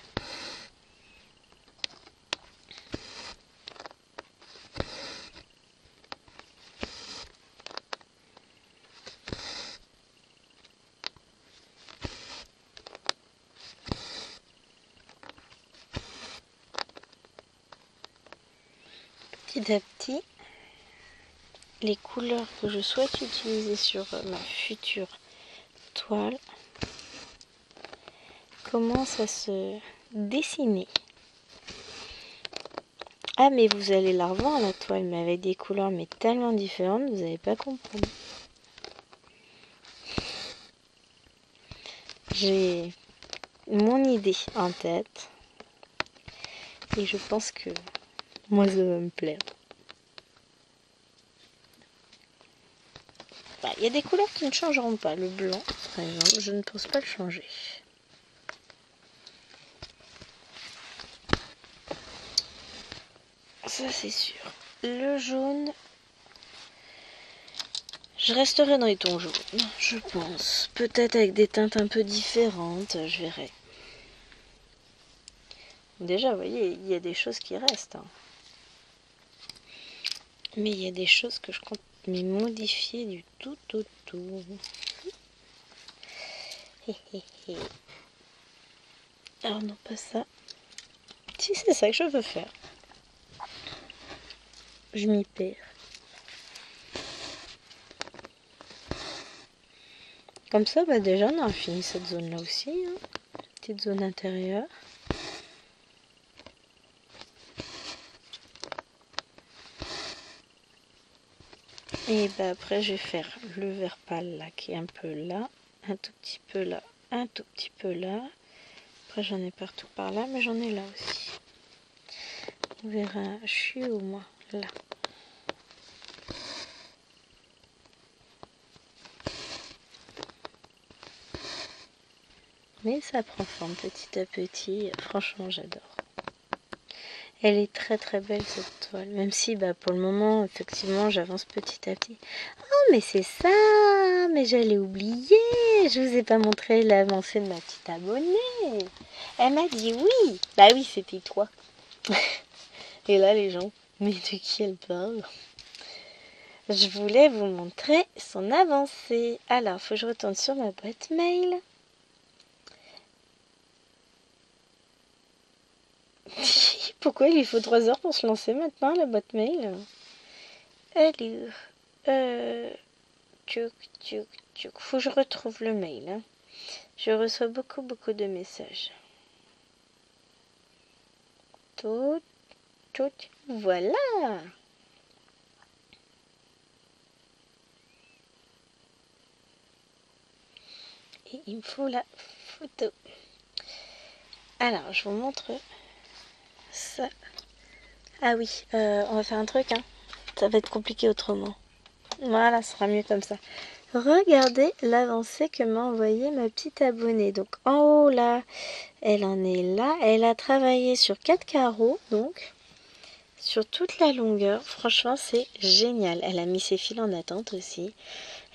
Petit à petit, les couleurs que je souhaite utiliser sur ma future toile commencent à se dessiner. Ah mais vous allez la revoir la toile, mais avec des couleurs mais tellement différentes, vous n'allez pas comprendre. J'ai mon idée en tête et je pense que moi ça va me plaire. Il y a des couleurs qui ne changeront pas. Le blanc, par exemple, je ne pense pas le changer. Ça, c'est sûr. Le jaune, je resterai dans les tons jaunes, je pense. Peut-être avec des teintes un peu différentes, je verrai. Déjà, vous voyez, il y a des choses qui restent. Hein. Mais il y a des choses que je compte modifier du tout au tout. Alors non, pas ça. Si c'est ça que je veux faire. Je m'y perds. Comme ça, bah déjà, on a fini cette zone-là aussi. Hein. Petite zone intérieure. Et bah après, je vais faire le vert pâle là, qui est un peu là, un tout petit peu là, un tout petit peu là. Après, j'en ai partout par là, mais j'en ai là aussi. On verra, je suis où moi? Là. Mais ça prend forme petit à petit. Franchement, j'adore. Elle est très très belle cette toile. Même si bah, pour le moment, effectivement, j'avance petit à petit. Oh, mais c'est ça! Mais j'allais oublier! Je vous ai pas montré l'avancée de ma petite abonnée. Elle m'a dit oui! Bah oui, c'était toi. Et là, les gens, mais de qui elle parle? Je voulais vous montrer son avancée. Alors, faut que je retourne sur ma boîte mail. Pourquoi il lui faut 3 heures pour se lancer maintenant, la boîte mail? Alors, faut que je retrouve le mail. Hein. Je reçois beaucoup de messages. Tout, voilà. Et il me faut la photo. Alors, je vous montre ça. Ah oui, on va faire un truc, hein. Ça va être compliqué autrement. Voilà, ce sera mieux comme ça. Regardez l'avancée que m'a envoyée ma petite abonnée. Donc en haut là, elle en est là. Elle a travaillé sur 4 carreaux, donc sur toute la longueur. Franchement, c'est génial. Elle a mis ses fils en attente aussi.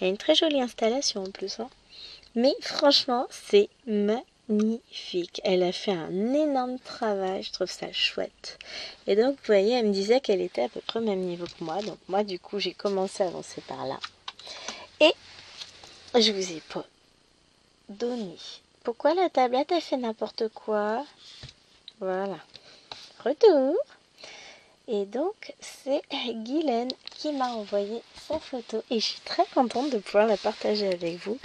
Elle a une très jolie installation en plus. Hein. Mais franchement, c'est magnifique. Elle a fait un énorme travail. Je trouve ça chouette. Et donc, vous voyez, elle me disait qu'elle était à peu près au même niveau que moi. Donc moi, du coup, j'ai commencé à avancer par là. Et je vous ai pas donné. Pourquoi la tablette a fait n'importe quoi? Voilà. Retour. Et donc, c'est Guylaine qui m'a envoyé sa photo. Et je suis très contente de pouvoir la partager avec vous.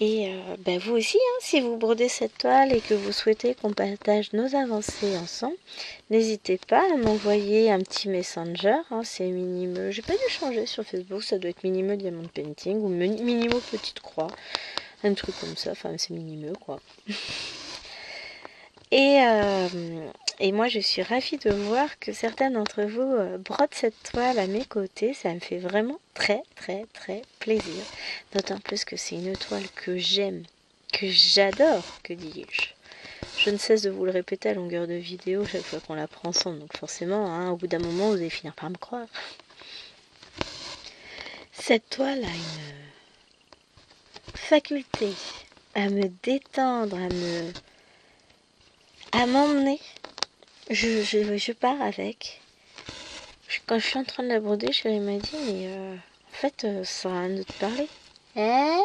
Et ben vous aussi, hein, si vous brodez cette toile et que vous souhaitez qu'on partage nos avancées ensemble, n'hésitez pas à m'envoyer un petit messenger. Hein, c'est Minimeux. J'ai pas dû changer sur Facebook, ça doit être Minimeux Diamond Painting ou Minimeux Petite Croix. Un truc comme ça, enfin c'est Minimeux quoi. Et moi je suis ravie de voir que certains d'entre vous brodent cette toile à mes côtés. Ça me fait vraiment très plaisir. D'autant plus que c'est une toile que j'aime, que j'adore, que dis-je. Je ne cesse de vous le répéter à longueur de vidéo chaque fois qu'on la prend ensemble. Donc forcément, hein, au bout d'un moment, vous allez finir par me croire. Cette toile a une faculté à me détendre, à m'emmener. Je pars avec. Quand je suis en train de la broder, chérie m'a dit, mais en fait, ça sert à rien de te parler. Hein?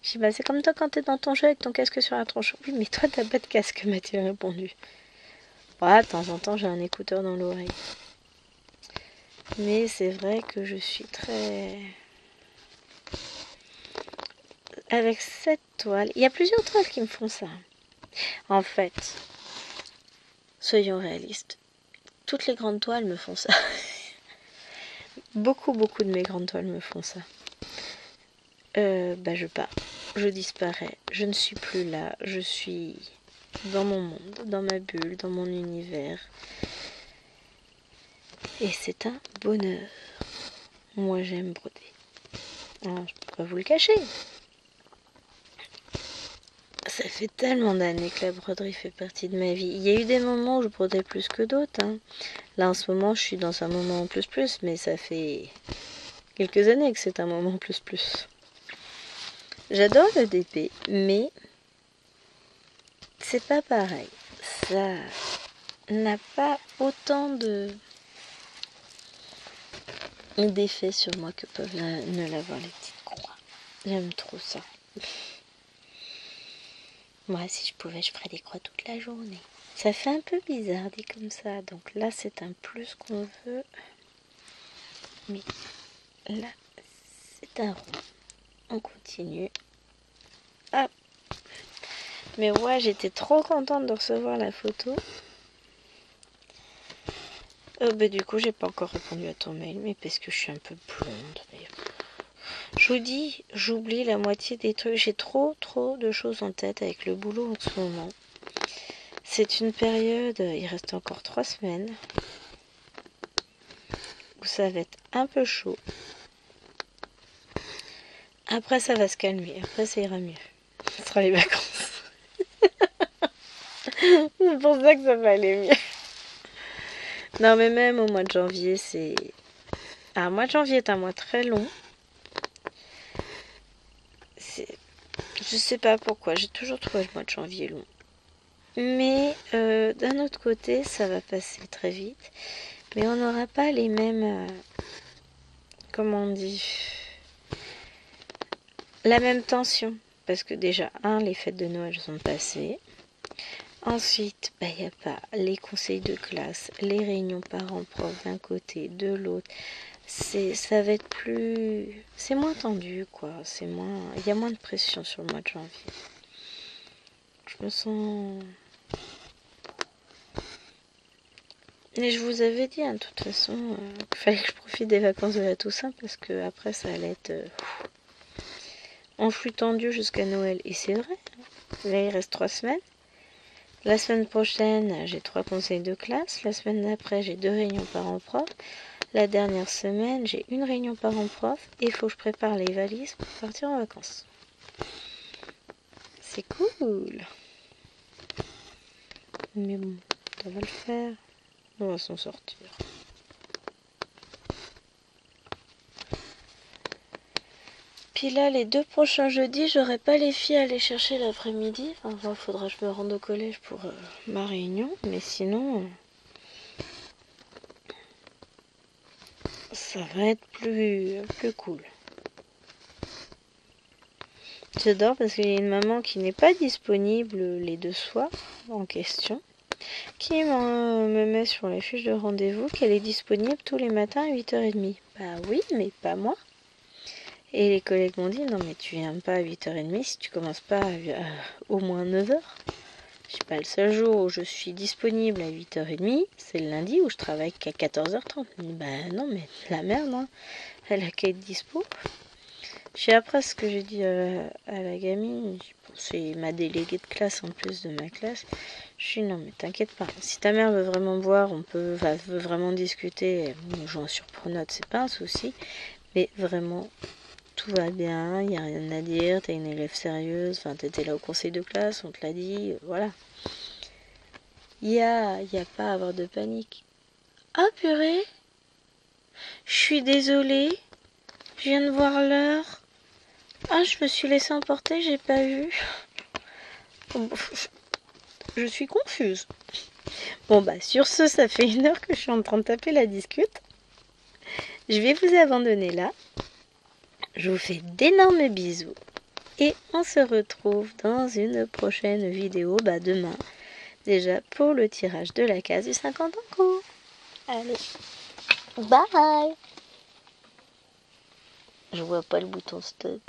Je dis, bah c'est comme toi quand t'es dans ton jeu avec ton casque sur la tronche. Oui, mais toi t'as pas de casque, m'a-t-il répondu. Ouais, de temps en temps j'ai un écouteur dans l'oreille. Mais c'est vrai que je suis très... Avec cette toile, il y a plusieurs toiles qui me font ça. En fait, soyons réalistes, toutes les grandes toiles me font ça. Beaucoup de mes grandes toiles me font ça. Je pars, je disparais, je ne suis plus là, je suis dans mon monde, dans ma bulle, dans mon univers. Et c'est un bonheur. Moi j'aime broder. Alors, je peux pas vous le cacher. Ça fait tellement d'années que la broderie fait partie de ma vie. Il y a eu des moments où je brodais plus que d'autres. Hein. Là en ce moment je suis dans un moment plus, mais ça fait quelques années que c'est un moment plus. J'adore le DP, mais c'est pas pareil. Ça n'a pas autant d'effet sur moi que peuvent ne l'avoir les petites croix. J'aime trop ça. Moi, si je pouvais, je ferais des croix toute la journée. Ça fait un peu bizarre dit comme ça. Donc là, c'est un plus qu'on veut. Mais là, c'est un rond. On continue. Hop. Mais ouais, j'étais trop contente de recevoir la photo. Du coup, j'ai pas encore répondu à ton mail, mais parce que je suis un peu blonde. Mais... Je vous dis, j'oublie la moitié des trucs. J'ai trop de choses en tête avec le boulot en ce moment. C'est une période, il reste encore 3 semaines, où ça va être un peu chaud. Après, ça va se calmer. Après, ça ira mieux. Ce sera les vacances. C'est pour ça que ça va aller mieux. Non, mais même au mois de janvier, c'est... Ah, le mois de janvier est un mois très long. Je sais pas pourquoi, j'ai toujours trouvé le mois de janvier long. Mais d'un autre côté, ça va passer très vite. Mais on n'aura pas les mêmes... comment on dit, la même tension. Parce que déjà, les fêtes de Noël sont passées. Ensuite, il n'y a pas les conseils de classe, les réunions parents-prof d'un côté, de l'autre. Ça va être plus... C'est moins tendu, quoi. Il y a moins de pression sur le mois de janvier. Je me sens... Mais je vous avais dit, de toute façon, qu'il fallait que je profite des vacances de la Toussaint parce que après ça allait être en flux tendu jusqu'à Noël. Et c'est vrai. Là, il reste 3 semaines. La semaine prochaine, j'ai 3 conseils de classe. La semaine d'après, j'ai 2 réunions parents-prof. La dernière semaine, j'ai 1 réunion parents-prof. Et il faut que je prépare les valises pour partir en vacances. C'est cool. Mais bon, ça va le faire. On va s'en sortir. Puis là, les 2 prochains jeudis, j'aurai pas les filles à aller chercher l'après-midi. Enfin, il faudra que je me rende au collège pour ma réunion. Mais sinon, ça va être plus cool. J'adore parce qu'il y a une maman qui n'est pas disponible les 2 soirs en question. Qui me met sur la fiche de rendez-vous qu'elle est disponible tous les matins à 8h30. Bah oui, mais pas moi. Et les collègues m'ont dit, non mais tu viens pas à 8h30 si tu commences pas au moins 9h. Je sais pas, le seul jour où je suis disponible à 8h30, c'est le lundi où je travaille qu'à 14h30. Bah non mais la merde, hein. Elle a qu'à être dispo. J'ai après ce que j'ai dit à la gamine, c'est ma déléguée de classe en plus de ma classe. Je suis non mais t'inquiète pas, si ta mère veut vraiment me voir, veut vraiment discuter, je joue en surpronote, c'est pas un souci, mais vraiment tout va bien, il n'y a rien à dire, t'es une élève sérieuse, enfin t'étais là au conseil de classe, on te l'a dit, voilà. Il y a pas à avoir de panique. Ah purée, je suis désolée, je viens de voir l'heure. Ah, je me suis laissée emporter, j'ai pas vu. Je suis confuse. Bon bah sur ce, ça fait 1 heure que je suis en train de taper la discute. Je vais vous abandonner là. Je vous fais d'énormes bisous. Et on se retrouve dans une prochaine vidéo, demain, déjà pour le tirage de la case du 50 en cours. Allez, bye. Je vois pas le bouton stop.